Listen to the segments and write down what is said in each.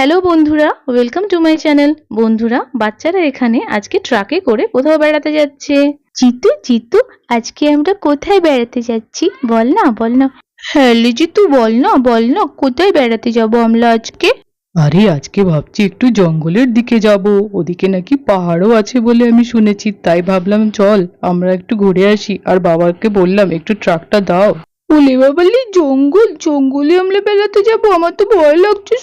Hello বন্ধুরা, welcome to my channel. বন্ধুরা, বাচ্চারা এখানে আজকে ট্রাকে করে কোথাও বেড়াতে যাচ্ছে। জিতু জিতু, আজকে আমরা কোথায় বেড়াতে যাচ্ছি? বল না বল না। হ্যাঁ লে জিতু, বল না কোথায় বেড়াতে যাব আমরা আজকে? আরে আজকে ভাবছি একটু জঙ্গলের দিকে যাব, ওদিকে নাকি পাহাড়ও আছে বলে আমি শুনেছি, তাই ভাবলাম চল আমরা একটু ঘুরে আসি। আর বাবাকে বললাম একটু ট্রাকটা দাও। ওলে বাবালি, জঙ্গলে আমরা বেড়াতে যাব? আমার তো ভয় লাগছে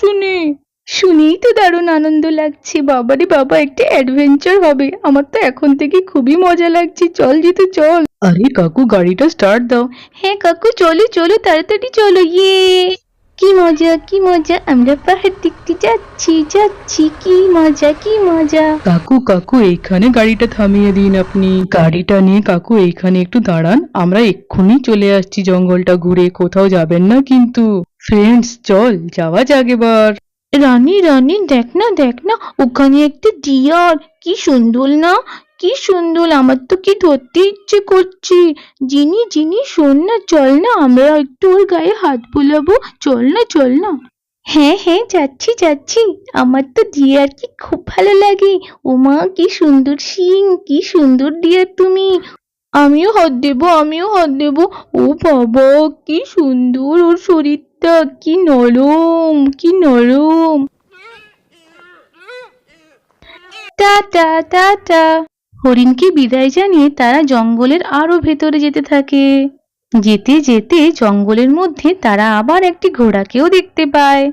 শুনেই তো দারুণ আনন্দ লাগছে। বাবারে বাবা, একটা অ্যাডভেঞ্চার হবে। আমার তো এখন থেকে খুবই মজা লাগছে। চল জিতু চল। আরে কাকু, গাড়িটা স্টার্ট দাও। হ্যাঁ কাকু, চলো চলো তাড়াতাড়ি চলো। কি মজা, আমরা পাহাড় দেখতে যাচ্ছি, কি মজা। কাকু কাকু, এইখানে গাড়িটা থামিয়ে দিন আপনি। গাড়িটা নিয়ে কাকু এইখানে একটু দাঁড়ান, আমরা এক্ষুনি চলে আসছি জঙ্গলটা ঘুরে। কোথাও যাবেন না কিন্তু। ফ্রেন্ডস, চল যাওয়া যাক এবার। রানী দেখ না ওখানে একটা ডিয়ার। কি সুন্দর না, কি সুন্দর। আমার তো কি ধরতে ইচ্ছে করছে। জিনি শোন না, চল না আমরা একটু ওর গায়ে হাত বুলাবো। চল না। হ্যাঁ যাচ্ছি। আমার তো ডিয়ার কি খুব ভালো লাগে। ওমা কি সুন্দর শিং, কি সুন্দর ডিয়ার তুমি। আমিও হাত দেবো। ও বাবা, কি সুন্দর ওর শরীরটা, কি নরম। টাটা। হরিণকে বিদায় জানিয়ে তারা জঙ্গলের আরো ভেতরে যেতে থাকে। যেতে জঙ্গলের মধ্যে তারা আবার একটি ঘোড়াকেও দেখতে পায়।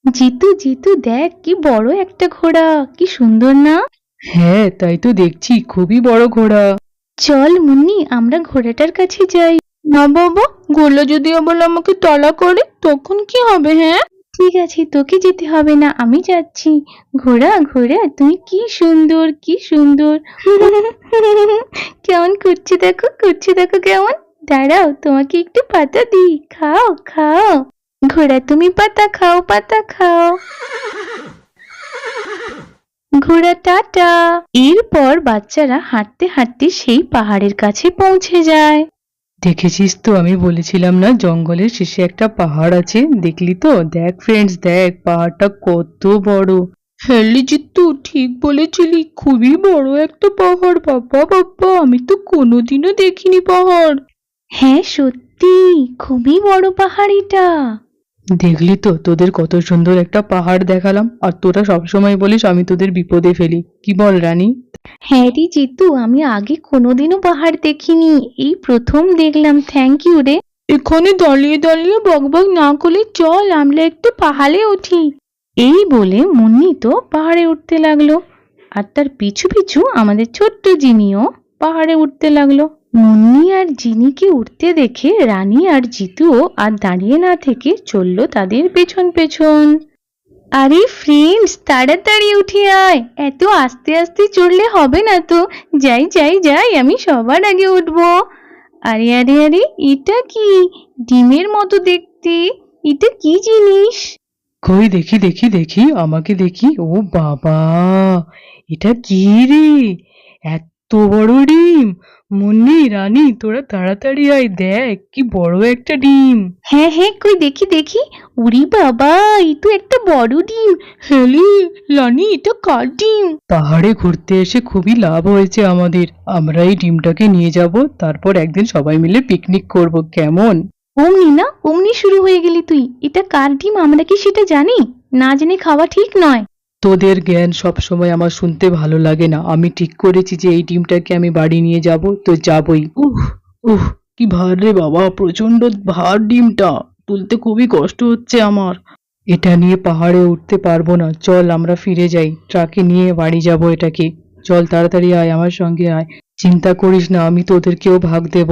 জিতু দেখ, কি বড় একটা ঘোড়া, কি সুন্দর না? হ্যাঁ তাই তো দেখছি, খুবই বড় ঘোড়া। চল মুন্নি, আমরা ঘোড়াটার কাছে যাই। না বাবা, ঘোড়া যদি আবার আমাকে তাড়া করে তখন কি হবে? হ্যাঁ ঠিক আছে, তোকে যেতে হবে না, আমি যাচ্ছি। ঘোড়া তুমি কি সুন্দর। কেমন করছে দেখো কেমন। দাঁড়াও, তোমাকে একটু পাতা দিই, খাও। ঘোড়া তুমি পাতা খাও। ঘোড়া টাটা। এরপর বাচ্চারা হাঁটতে সেই পাহাড়ের কাছে পৌঁছে যায়। দেখেছিস তো, আমি বলেছিলাম না জঙ্গলের শেষে একটা পাহাড় আছে। দেখলি তো, দেখ ফ্রেন্ডস, দেখ পাহাড়টা কত বড়। হ্যাঁ জিতু, ঠিক বলেছিলি, খুবই বড় একটা পাহাড়। বাবা, আমি তো কোনোদিনও দেখিনি পাহাড়। হ্যাঁ সত্যি, খুবই বড় পাহাড় এটা। দেখলি তো, তোদের কত সুন্দর একটা পাহাড় দেখালাম, আর তোরা সবসময় বলিস আমি তোদের বিপদে ফেলি। কি বল রানী? হ্যাঁ রে জিতু, আমি আগে কোনোদিনও পাহাড় দেখিনি, এই প্রথম দেখলাম। থ্যাংক ইউ রে। এখানে দাঁড়িয়ে বকবক না করে চল আমরা একটু পাহাড়ে উঠি। এই বলে মুন্নি তো পাহাড়ে উঠতে লাগলো, আর তার পিছু আমাদের ছোট্ট জিনিও পাহাড়ে উঠতে লাগলো। মুন্নি আর জিনিকে উঠতে দেখে রানী আর জিতুও আর দাঁড়িয়ে না থেকে চললো তাদের পেছন। আরে ফ্রেন্ডস, তাড়াতাড়ি উঠে আয়, এত আস্তে চড়লে হবে না তো। যাই, আমি সবার আগে উঠবো। আরে এটা কি? ডিমের মতো দেখতে, এটা কি জিনিস? কই দেখি, আমাকে দেখি। ও বাবা, এটা কি রে? এত বড় ডিম! মুন্নি, রানী, তোরা তাড়াতাড়ি আয়, দেখ কি বড় একটা ডিম। হ্যাঁ কই দেখি। উরি বাবা, এই তো একটা বড় ডিম। হেলি লানি, এটা কার ডিম? পাহাড়ে ঘুরতে এসে খুবই লাভ হয়েছে আমাদের। আমরা এই ডিমটাকে নিয়ে যাব, তারপর একদিন সবাই মিলে পিকনিক করব, কেমন? অমনি শুরু হয়ে গেলি তুই। এটা কার ডিম আমরা কি সেটা জানি? না জেনে খাওয়া ঠিক নয়। তোদের জ্ঞান সব সময় আমার শুনতে ভালো লাগে না। আমি ঠিক করেছি যে এই ডিমটাকে আমি বাড়ি নিয়ে যাব, তো যাবই। উহ, কি ভার রে বাবা, প্রচন্ড ভার ডিমটা, তুলতে খুবই কষ্ট হচ্ছে আমার। এটা নিয়ে পাহাড়ে উঠতে পারবো না, চল আমরা ফিরে যাই, ট্রাকে নিয়ে বাড়ি যাব এটাকে। চল তাড়াতাড়ি আয়, আমার সঙ্গে আয়। চিন্তা করিস না, আমি তোদেরকেও ভাগ দেব।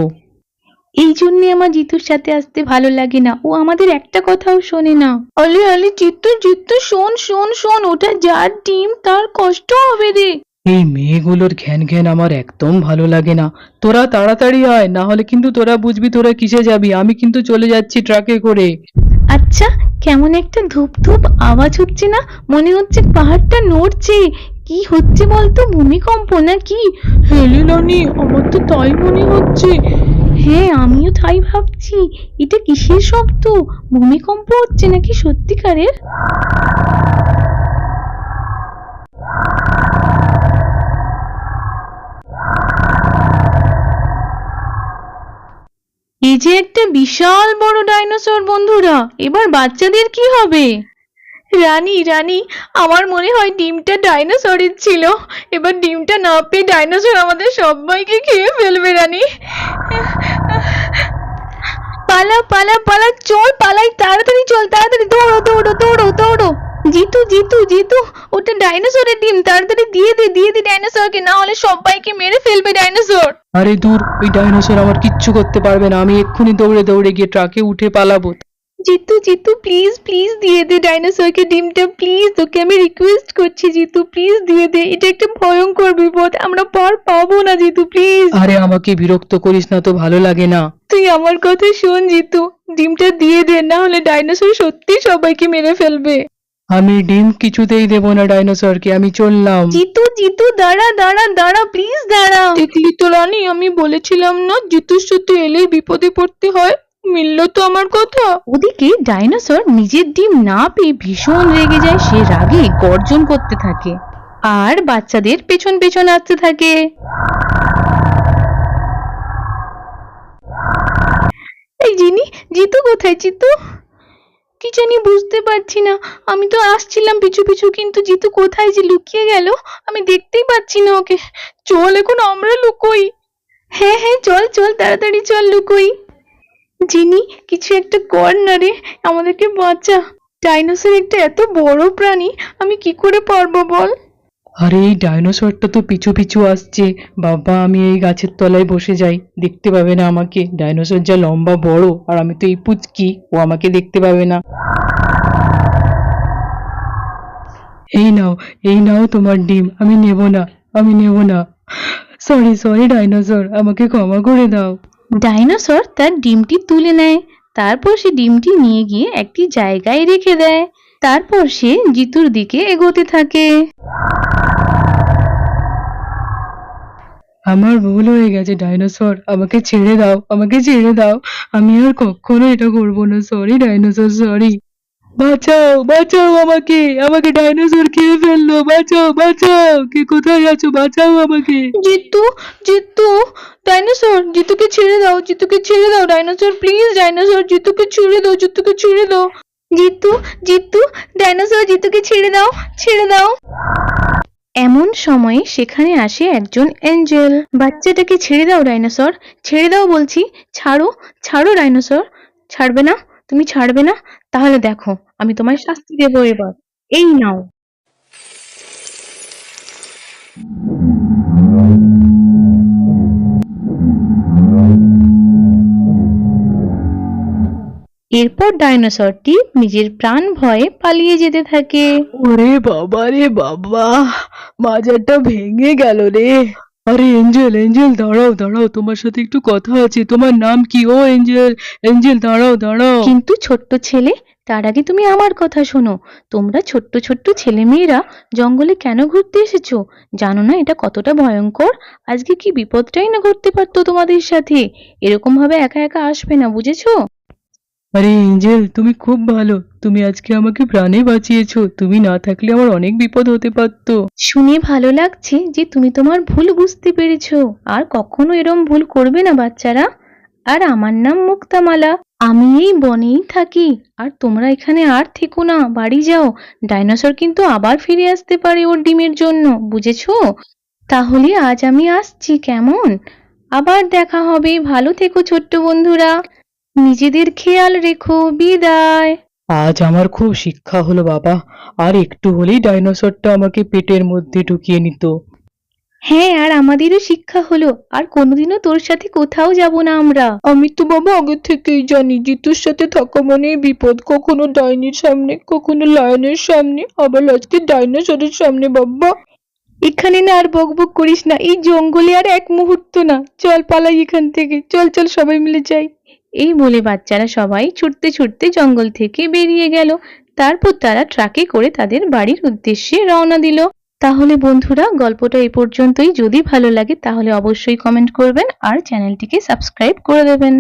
এই জন্যে আমার জিতুর সাথে আসতে ভালো লাগে না, ও আমাদের একটা কথাও শোনে না। আলে জিতু শোন, ওটা যার ডিম তার কষ্ট হবে রে। এই মেয়েগুলোর ঘ্যান আমার একদম ভালো লাগে না। তোরা তাড়াতাড়ি আয়, না হলে কিন্তু তোরা বুঝবি তোরা কিসে যাবি। আমি কিন্তু চলে যাচ্ছি ট্রাকে করে। আচ্ছা, কেমন একটা ধূপ আওয়াজ হচ্ছে না? মনে হচ্ছে পাহাড়টা নড়ছে। কি হচ্ছে বলতো, ভূমিকম্প নাকি? হেলে নানি, আমার তো তাই মনে হচ্ছে। হ্যাঁ আমিও তাই ভাবছি। এটা কিসের শব্দ? ভূমিকম্প হচ্ছে নাকি সত্যিকারের? এই যে একটা বিশাল বড় ডাইনোসর বন্ধুরা, এবার বাচ্চাদের কি হবে? রানী রানী, আমার মনে হয় ডিমটা ডাইনোসরের ছিল। এবার ডিমটা না পেয়ে ডাইনোসর আমাদের সবাইকে খেয়ে ফেলবে রানী। পালা পালা পালা, চল পালাই, তাড়াতাড়ি চল, তাড়াতাড়ি দৌড়ো দৌড়ো দৌড়ো দৌড়ো। জিতু জিতু জিতু, ওটা ডাইনোসরের ডিম, তাড়াতাড়ি দিয়ে দে ডাইনোসরকে, না হলে সবাইকে মেরে ফেলবে ডাইনোসর। আরে দূর, ওই ডাইনোসর আমার কিচ্ছু করতে পারবে না। আমি এক্ষুনি দৌড়ে দৌড়ে গিয়ে ট্রাকে উঠে পালাবো। জিতু জিতু, প্লিজ প্লিজ দিয়ে দে ডাইনোসরকে ডিমটা, প্লিজ, তোকে আমি রিকোয়েস্ট করছি জিতু, প্লিজ দিয়ে দে। এটা একটা ভয়ঙ্কর বিপদ, আমরা পার পাবো না জিতু, প্লিজ। আরে আমাকে বিরক্ত করিস না তো, ভালো লাগে না। তুই আমার কথা শোন জিতু, ডিমটা দিয়ে দে, না হলে ডাইনোসর সত্যি সবাইকে মেরে ফেলবে। আমি ডিম কিছুতেই দেবো না ডাইনোসরকে, আমি চললাম। জিতু জিতু, দাঁড়া দাঁড়া দাঁড়া, প্লিজ দাঁড়া। দেখলি তো রানী, আমি বলেছিলাম না জিতুর সাথে এলেই বিপদে পড়তে হয়, মিললো তো আমার কথা। ওদিকে ডাইনোসর নিজের ডিম না পেয়ে ভীষণ রেগে যায়, সে রাগে গর্জন করতে থাকে আর বাচ্চাদের পেছন পেছন আসতে থাকে। এই জিনি, জিতু কোথায়? জিতু কি জানি বুঝতে পারছি না, আমি তো আসছিলাম পিছু পিছু, কিন্তু জিতু কোথায় যে লুকিয়ে গেল আমি দেখতেই পাচ্ছি না ওকে। চল এখন আমরা লুকোই। হ্যাঁ হ্যাঁ, চল চল, তাড়াতাড়ি চল লুকোই। জিনি, কিছু একটা কর না রে, আমাদেরকে বাঁচা। ডাইনোসর একটা এত বড় প্রাণী, আমি কি করে পারবো বল। আরে এই ডাইনোসরটা তো পিছু পিছু আসছে। বাবা, আমি এই গাছের তলায় বসে যাই, দেখতে পাবে না আমাকে। ডাইনোসর যা লম্বা বড়, আর আমি তো এই পুচকি, ও আমাকে দেখতে পাবে না। এই নাও তোমার ডিম, আমি নেব না, আমি নেব না। সরি সরি ডাইনোসর, আমাকে ক্ষমা করে দাও। ডাইনোসর তার ডিমটি তুলে নেয়, তারপর সে ডিমটি নিয়ে গিয়ে একটি জায়গায় রেখে দেয়। তারপর সে জিতুর দিকে এগোতে থাকে। আমার ভুল হয়ে গেছে ডাইনোসর, আমাকে ছেড়ে দাও, আমাকে ছেড়ে দাও। আমি আর কখনো এটা করবো না। Sorry dinosaur, sorry. বাঁচাও বাঁচাও আমাকে, আমাকে ডাইনোসর খেয়ে ফেললো। বাঁচাও বাঁচাও, কে কোথায় আছো? বাঁচাও আমাকে। জিতু জিতু, ডাইনোসর জিতুকে ছেড়ে দাও, জিতুকে ছেড়ে দাও ডাইনোসর, প্লিজ ডাইনোসর, জিতুকে ছেড়ে দাও, জিতুকে ছেড়ে দাও। জিতু জিতু, ডাইনোসর জিতুকে ছেড়ে দাও, ছেড়ে দাও। এমন সময় সেখানে আসে একজন এঞ্জেল। বাচ্চাটাকে ছেড়ে দাও ডাইনোসর, ছেড়ে দাও বলছি, ছাড়ো ছাড়ো ডাইনোসর। ছাড়বে না? তুমি ছাড়বে না? তাহলে দেখো আমি তোমায় শাস্তি দেবো এবার, এই নাও। এরপর ডাইনোসরটি নিজের প্রাণ ভয়ে পালিয়ে যেতে থাকে। ওরে বাবা রে বাবা, মাজাটা ভেঙে গেল রে। আরে এঞ্জেল এঞ্জেল, দাঁড়াও দাঁড়াও, তোমার সাথে একটু কথা আছে। তোমার নাম কি? ও এঞ্জেল এঞ্জেল, দাঁড়াও দাঁড়াও। কিন্তু ছোট্ট ছেলে, তার আগে তুমি আমার কথা শোনো। তোমরা ছোট্ট ছোট্ট ছেলে মেয়েরা জঙ্গলে কেন ঘুরতে এসেছো? জানো না এটা কতটা ভয়ঙ্কর? আজকে কি বিপদটাই না ঘটতে পারতো তোমাদের সাথে। এরকম ভাবে একা একা আসবে না, বুঝেছো? আরে এঞ্জেল, তুমি খুব ভালো, তুমি আজকে আমাকে প্রাণে বাঁচিয়েছো। তুমি না থাকলে আমার অনেক বিপদ হতে পারতো। শুনে ভালো লাগছে যে তুমি তোমার ভুল বুঝতে পেরেছো, আর কখনো এরম ভুল করবে না বাচ্চারা। আর আমার নাম মুক্তামালা, আমি এই বনেই থাকি। আর তোমরা এখানে আর থেকো না, বাড়ি যাও। ডাইনোসর কিন্তু আবার ফিরে আসতে পারে ওর ডিমের জন্য, বুঝেছো? তাহলে আজ আমি আসছি, কেমন? আবার দেখা হবে, ভালো থেকো ছোট্ট বন্ধুরা, নিজেদের খেয়াল রেখো, বিদায়। আজ আমার খুব শিক্ষা হলো বাবা। আর একটু হলেই ডাইনোসরটা আমাকে পেটের মধ্যে ঢুকিয়ে নিত। হ্যাঁ, আর আমাদেরও শিক্ষা হলো, আর কোনোদিনও তোর সাথে কোথাও যাব না আমরা। আমি তো বাবা আগে থেকেই জানি জিতুর সাথে থাকা মানে বিপদ, কখনো ডাইনির সামনে, কখনো লায়নের সামনে, আবার আজকে ডাইনোসরের সামনে। বাবা এখানে না আর বকবক করিস না, এই জঙ্গলে আর এক মুহূর্ত না, চল পালাই এখান থেকে, চল চল সবাই মিলে যাই। এই বলে বাচ্চারা সবাই ছুটতে ছুটতে জঙ্গল থেকে বেরিয়ে গেল। তারপর তারা ট্রাকে করে তাদের বাড়ির উদ্দেশ্যে রওনা দিল। তাহলে বন্ধুরা, গল্পটা এই পর্যন্তই। যদি ভালো লাগে তাহলে অবশ্যই কমেন্ট করবেন আর চ্যানেলটিকে সাবস্ক্রাইব করে দেবেন।